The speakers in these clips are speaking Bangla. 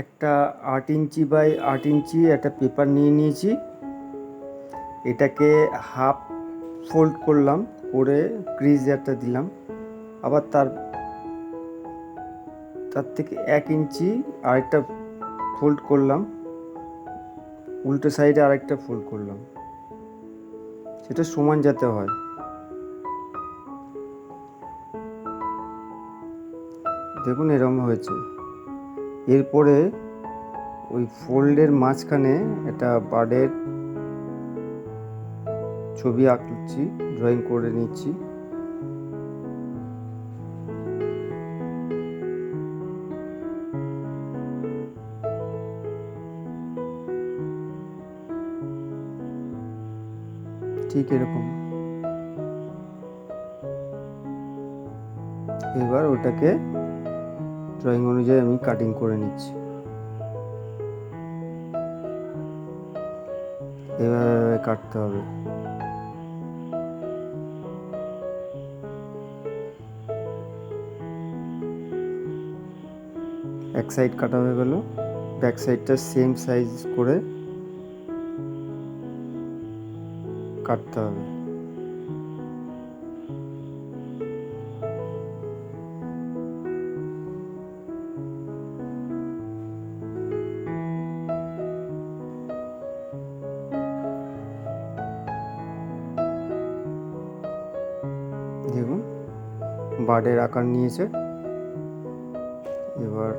একটা 8 ইঞ্চি বাই 8 ইঞ্চি একটা পেপার নিয়ে নিয়েছি। এটাকে হাফ ফোল্ড করলাম, করে ক্রিজ একটা দিলাম। আবার তার থেকে 1 ইঞ্চি আরেকটা ফোল্ড করলাম, উল্টো সাইডে আরেকটা ফোল্ড করলাম, সেটা সমান যাতে হয়। দেখুন এরকম হয়েছে। এরপরে ওই ফোল্ডের মাঝখানে একটা বার্ডের ছবি আঁকছি, ড্রয়িং করে নিচ্ছি। ঠিক এরকম। এবার ওটাকে ড্রয়িং অনুযায়ী আমি কাটিং করে নিচ্ছি। এভাবে কাটতে হবে। এক সাইড কাটা হয়ে গেল, ব্যাক সাইডটা সেম সাইজ করে কাটতে হবে। দেখুন বার্ডের আকার নিয়েছে। এবার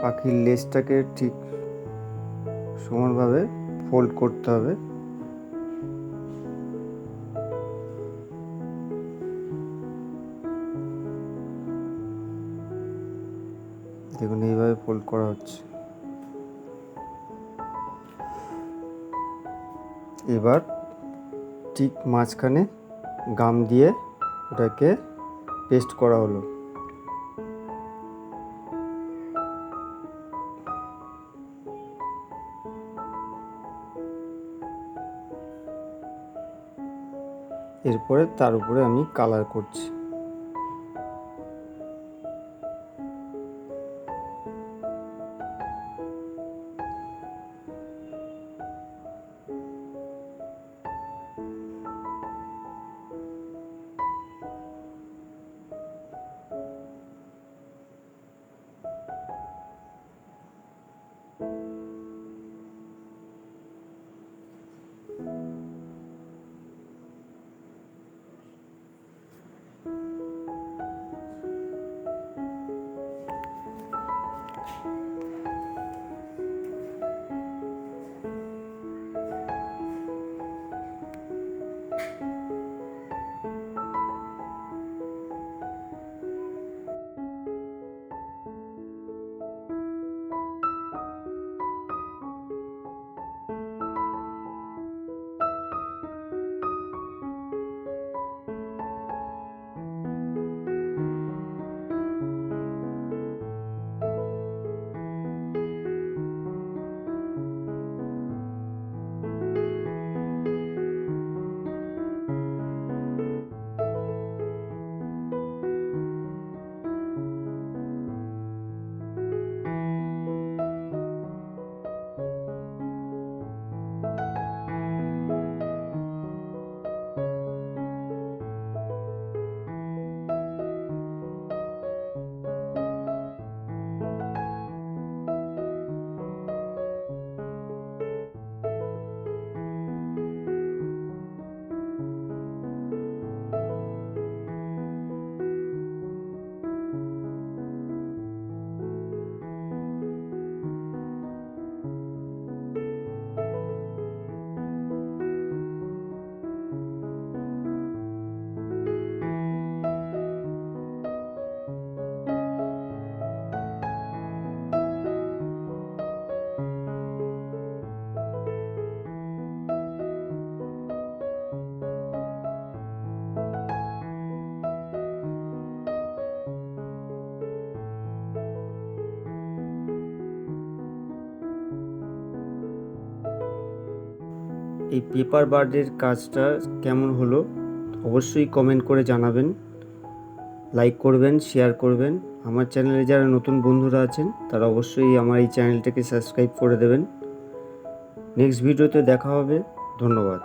পাখির লেজটাকে ঠিক সমানভাবে ফোল্ড করতে হবে। দেখুন এইভাবে ফোল্ড করা হচ্ছে। এবার ঠিক মাঝখানে গাম দিয়ে ওটাকে পেস্ট করা হলো। এরপরে তার উপরে আমি কালার করছি। এই পেপার বার্ডের কাজটা কেমন হলো অবশ্যই কমেন্ট করে জানাবেন। লাইক করবেন, শেয়ার করবেন। আমার চ্যানেলে যারা নতুন বন্ধুরা আছেন তারা অবশ্যই আমার এই চ্যানেলটাকে সাবস্ক্রাইব করে দেবেন। নেক্সট ভিডিওতে দেখা হবে। ধন্যবাদ।